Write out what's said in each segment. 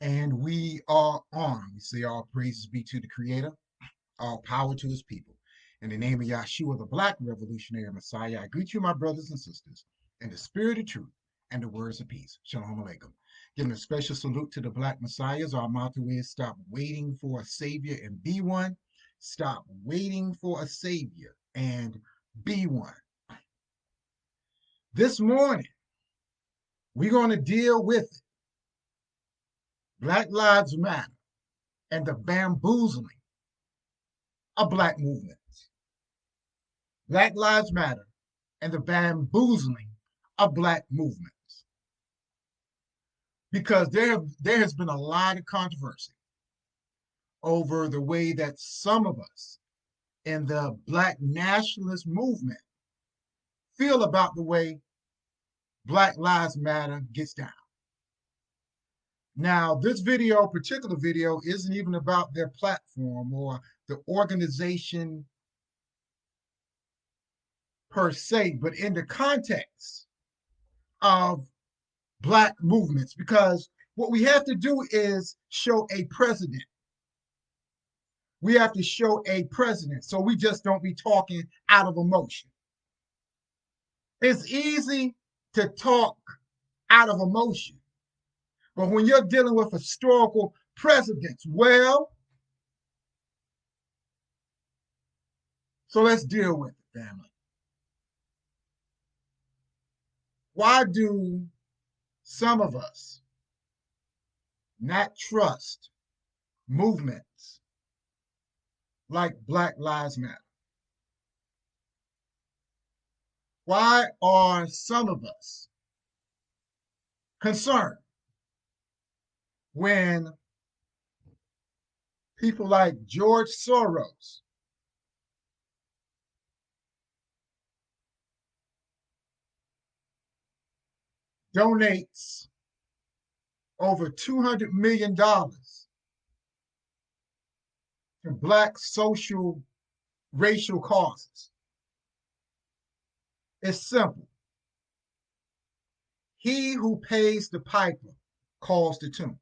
And we are on. We say all praises be to the Creator, all power to his people. In the name of Yahshua, the Black Revolutionary Messiah, I greet you, my brothers and sisters, in the spirit of truth and the words of peace. Shalom Aleichem. Giving a special salute to the Black Messiahs. Our motto is stop waiting for a Savior and be one. Stop waiting for a Savior and be one. This morning, we're going to deal with Black Lives Matter and the bamboozling of Black movements. Black Lives Matter and the bamboozling of Black movements. Because there has been a lot of controversy over the way that some of us in the Black nationalist movement feel about the way Black Lives Matter gets down. Now, this particular video, isn't even about their platform or the organization per se, but in the context of Black movements, because what we have to do is show a precedent. We have to show a precedent, so we just don't be talking out of emotion. It's easy to talk out of emotion, but when you're dealing with historical precedents, well, so let's deal with it, family. Why do some of us not trust movements like Black Lives Matter? Why are some of us concerned when people like George Soros donates over $200 million to Black social racial causes? It's simple. He who pays the piper calls the tune.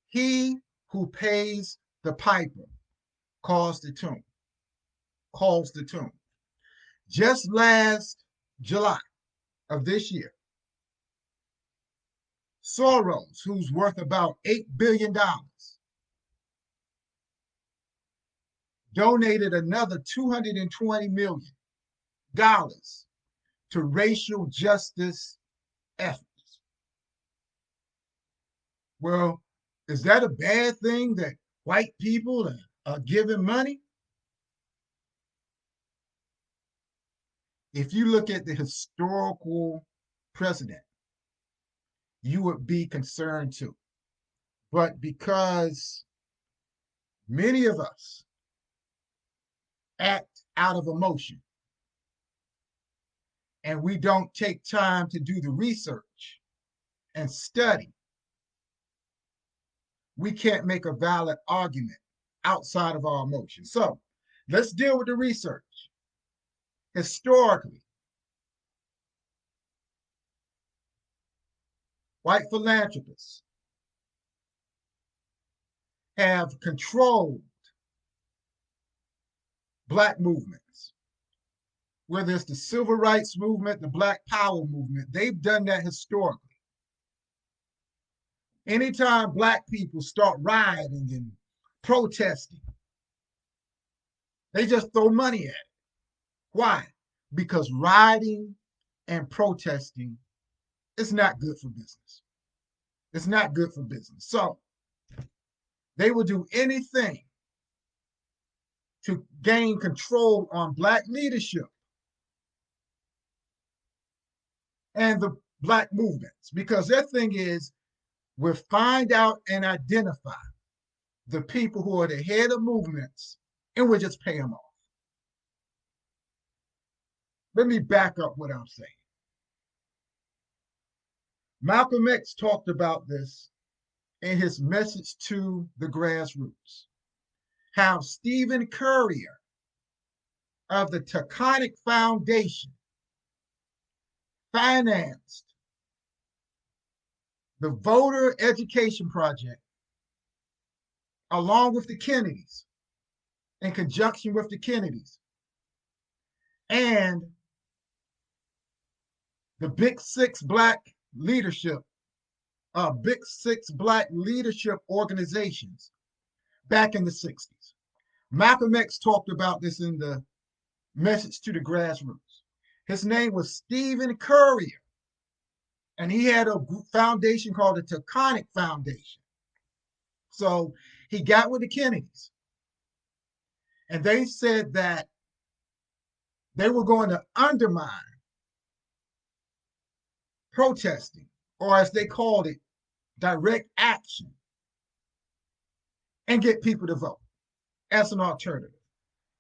He who pays the piper calls the tune. Just last July of this year, Soros, who's worth about $8 billion, donated another $220 million to racial justice efforts. Well, is that a bad thing that white people are giving money? If you look at the historical precedent, you would be concerned too. But because many of us act out of emotion and we don't take time to do the research and study, we can't make a valid argument outside of our emotions. So let's deal with the research. Historically, white philanthropists have controlled Black movements, whether it's the civil rights movement, the Black Power movement. They've done that historically. Anytime Black people start rioting and protesting, they just throw money at it. Why? Because rioting and protesting is not good for business. It's not good for business. So they will do anything to gain control on Black leadership and the Black movements, because their thing is we'll find out and identify the people who are the head of movements and we'll just pay them off. Let me back up what I'm saying. Malcolm X talked about this in his message to the grassroots. How Stephen Currier of the Taconic Foundation financed the Voter Education Project, along with the Kennedys, in conjunction with the Kennedys, and the Big Six Black Leadership, Big Six Black Leadership organizations back in the 60s. Malcolm X talked about this in the Message to the Grassroots. His name was Stephen Currier, and he had a foundation called the Taconic Foundation. So he got with the Kennedys, and they said that they were going to undermine protesting, or as they called it, direct action, and get people to vote as an alternative.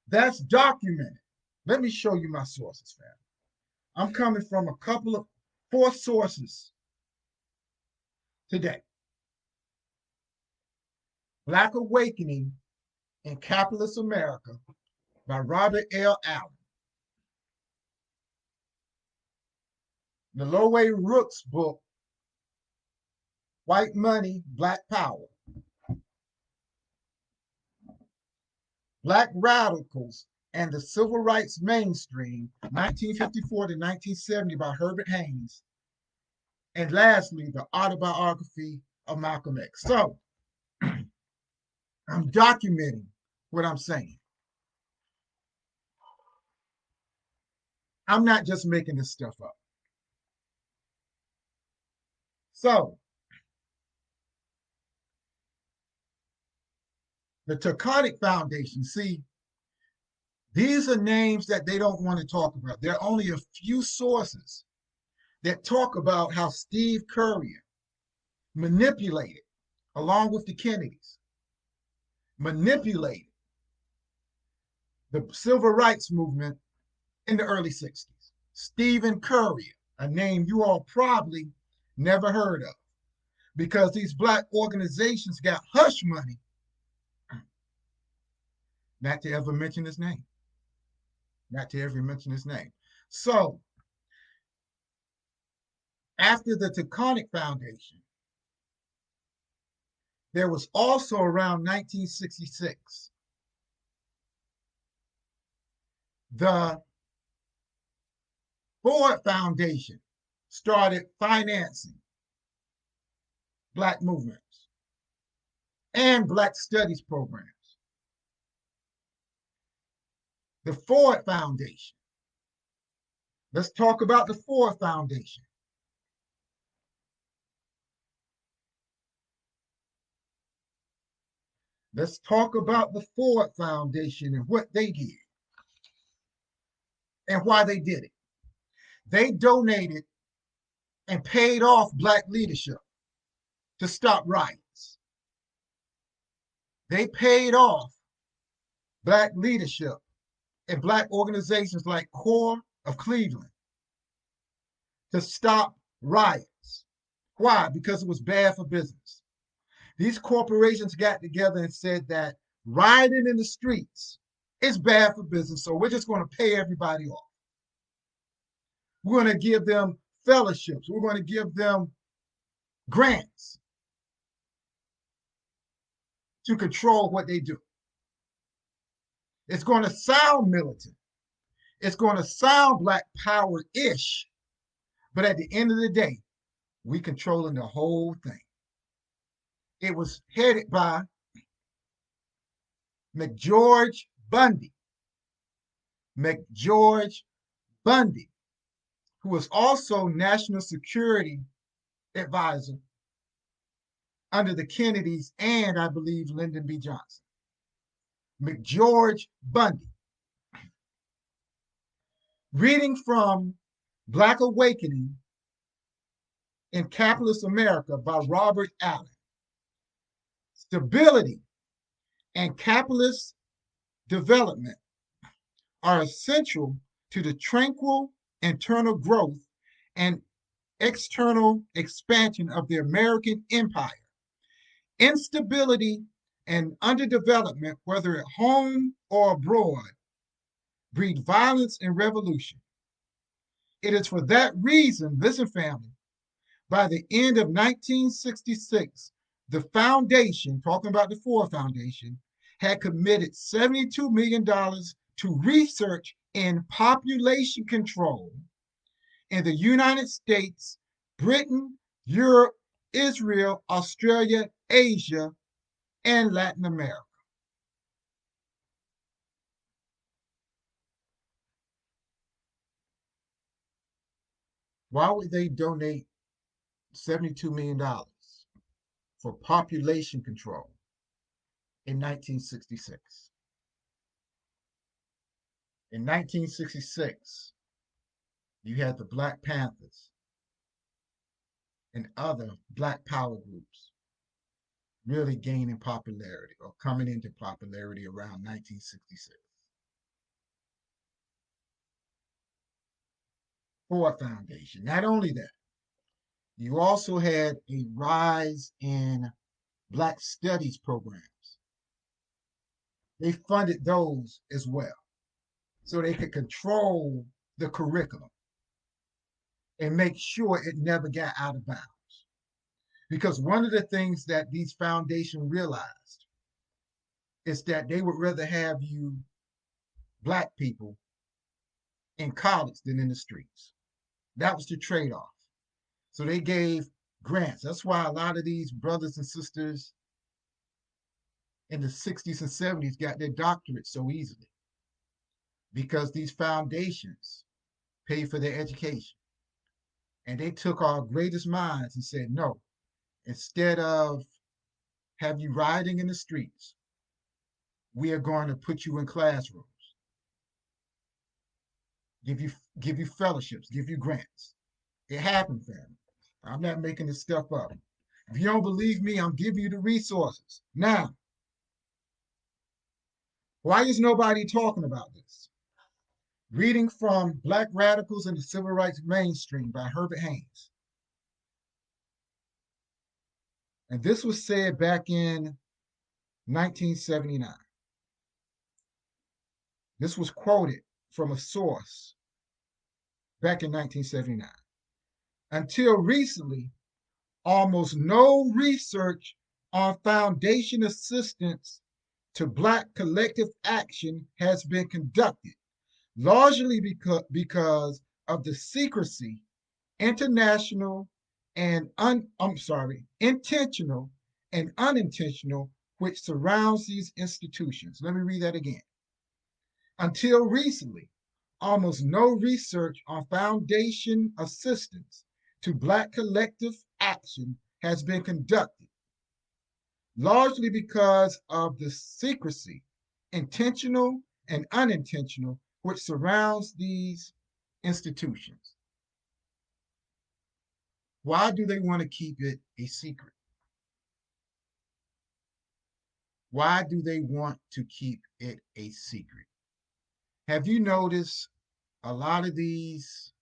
That's documented. Let me show you my sources, fam. I'm coming from a couple of 4 sources today. Black Awakening in Capitalist America by Robert L. Allen. The Lowe Rooks book, White Money, Black Power. Black Radicals and the Civil Rights Mainstream, 1954 to 1970 by Herbert Haynes. And lastly, the autobiography of Malcolm X. So I'm documenting what I'm saying. I'm not just making this stuff up. So the Taconic Foundation, see, these are names that they don't want to talk about. There are only a few sources that talk about how Steve Currier manipulated, along with the Kennedys, manipulated the civil rights movement in the early 60s. Stephen Currier, a name you all probably never heard of, because these Black organizations got hush money not to ever mention his name. Not to ever mention his name. So, after the Taconic Foundation, there was also around 1966, the Ford Foundation started financing Black movements and Black studies programs. The Ford Foundation. Let's talk about the Ford Foundation. Let's talk about the Ford Foundation and what they did and why they did it. They donated and paid off Black leadership to stop riots. They paid off Black leadership and Black organizations like CORE of Cleveland to stop riots. Why? Because it was bad for business. These corporations got together and said that rioting in the streets is bad for business, so we're just going to pay everybody off. We're going to give them fellowships. We're going to give them grants to control what they do. It's going to sound militant. It's going to sound Black power-ish, but at the end of the day, we controlling the whole thing. It was headed by McGeorge Bundy. McGeorge Bundy, who was also National Security Advisor under the Kennedys and, I believe, Lyndon B. Johnson. McGeorge Bundy. Reading from Black Awakening in Capitalist America by Robert Allen. Stability and capitalist development are essential to the tranquil internal growth and external expansion of the American empire. Instability and underdevelopment, whether at home or abroad, breed violence and revolution. It is for that reason, listen, family, By the end of 1966, the foundation, talking about the Ford Foundation, had committed $72 million to research in population control in the United States, Britain, Europe, Israel, Australia, Asia, and Latin America. Why would they donate $72 million for population control in 1966? In 1966, you had the Black Panthers and other Black power groups really gaining popularity or coming into popularity around 1966. Ford Foundation. Not only that, you also had a rise in Black studies programs. They funded those as well so they could control the curriculum and make sure it never got out of bounds. Because one of the things that these foundations realized is that they would rather have you Black people in college than in the streets. That was the trade-off. So they gave grants. That's why a lot of these brothers and sisters in the 60s and 70s got their doctorates so easily because these foundations paid for their education. And they took our greatest minds and said, no, instead of have you riding in the streets, we are going to put you in classrooms, give you give you fellowships, give you grants. It happened, family. I'm not making this stuff up. If you don't believe me, I'm giving you the resources. Now, why is nobody talking about this? Reading from Black Radicals and the Civil Rights Mainstream by Herbert Haynes. And this was said back in 1979. This was quoted from a source back in 1979. Until recently, almost no research on foundation assistance to Black collective action has been conducted, largely because of the secrecy, international and intentional and unintentional, which surrounds these institutions. Let me read that again. Until recently, almost no research on foundation assistance to Black collective action has been conducted, largely because of the secrecy, intentional and unintentional, which surrounds these institutions. Why do they want to keep it a secret? Why do they want to keep it a secret? Have you noticed a lot of these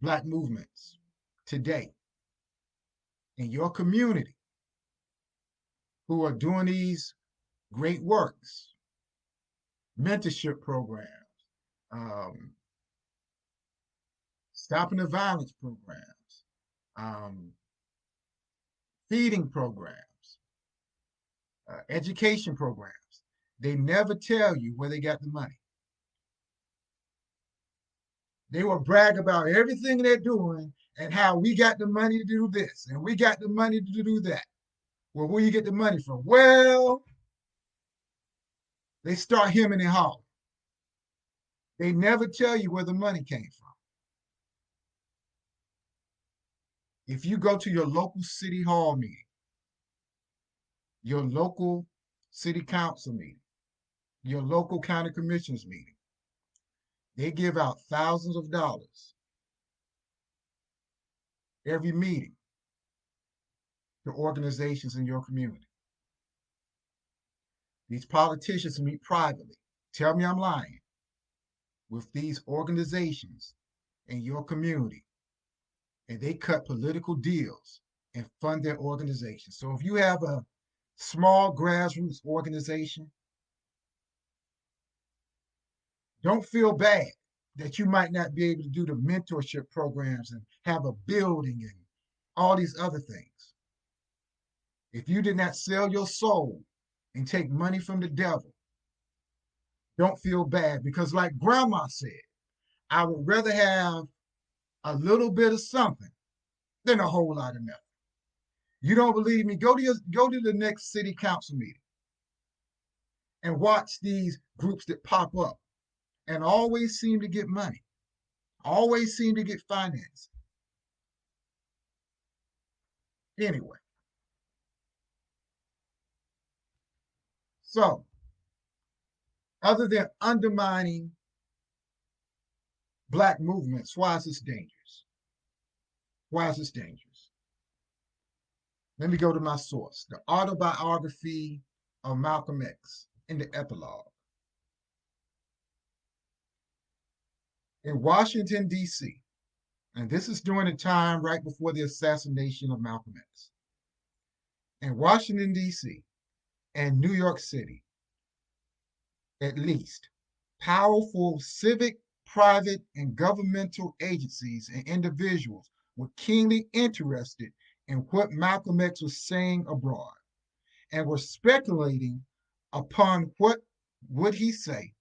Black movements today in your community who are doing these great works, mentorship programs, um, stopping the violence programs, um, feeding programs, education programs. They never tell you where they got the money. They will brag about everything they're doing and how we got the money to do this and we got the money to do that. Well, where you get the money from? Well, they start hemming and hawing. They never tell you where the money came from. If you go to your local city hall meeting, your local city council meeting, your local county commissioners meeting, they give out thousands of dollars every meeting to organizations in your community. These politicians meet privately. Tell me I'm lying. With these organizations in your community, and they cut political deals and fund their organization. So if you have a small grassroots organization, don't feel bad that you might not be able to do the mentorship programs and have a building and all these other things. If you did not sell your soul and take money from the devil, don't feel bad because, like grandma said, I would rather have a little bit of something than a whole lot of nothing. You don't believe me? Go to the next city council meeting and watch these groups that pop up and always seem to get money, always seem to get finance. Anyway, so other than undermining Black movements, why is this dangerous? Why is this dangerous? Let me go to my source, the autobiography of Malcolm X in the epilogue. In Washington, D.C., and this is during the time right before the assassination of Malcolm X. In Washington, D.C., and New York City, at least, powerful civic, private, and governmental agencies and individuals were keenly interested in what Malcolm X was saying abroad and were speculating upon what would he say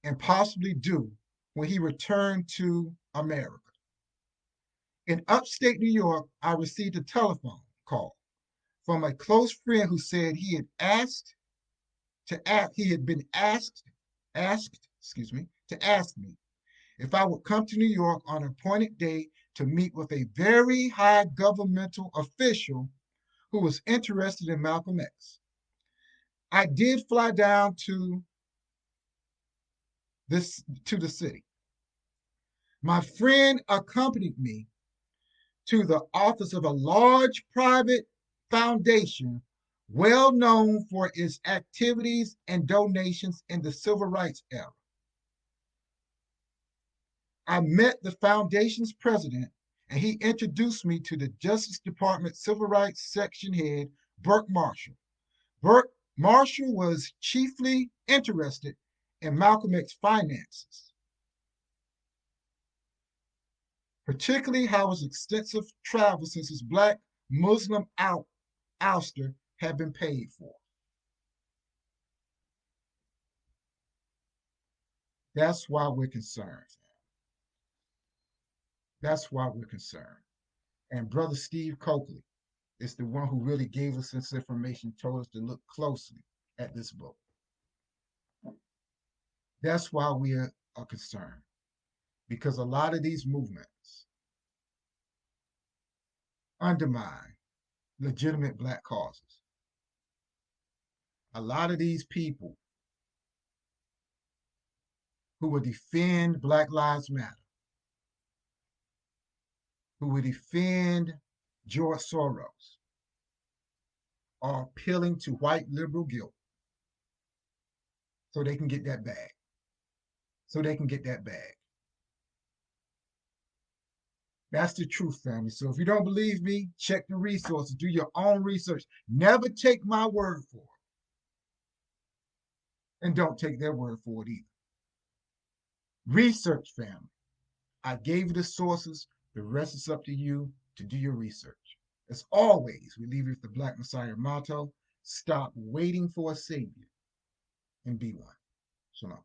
and possibly do when he returned to America. In upstate New York, I received a telephone call from a close friend who said he had been to ask me if I would come to New York on an appointed day to meet with a very high governmental official who was interested in Malcolm X. I did fly down to the city. My friend accompanied me to the office of a large private foundation well known for its activities and donations in the civil rights era. I met the foundation's president, and he introduced me to the Justice Department Civil Rights Section head, Burke Marshall. Burke Marshall was chiefly interested in Malcolm X finances, particularly how his extensive travel since his Black Muslim ouster had been paid for. That's why we're concerned. That's why we're concerned. And Brother Steve Coakley is the one who really gave us this information, told us to look closely at this book. That's why we are concerned, because a lot of these movements undermine legitimate Black causes. A lot of these people who will defend Black Lives Matter, who will defend George Soros, are appealing to white liberal guilt so they can get that bag. So they can get that bag. That's the truth, family. So if you don't believe me, check the resources, do your own research. Never take my word for it. And don't take their word for it either. Research, family. I gave you the sources. The rest is up to you to do your research. As always, we leave you with the Black Messiah motto: stop waiting for a savior and be one. Shalom.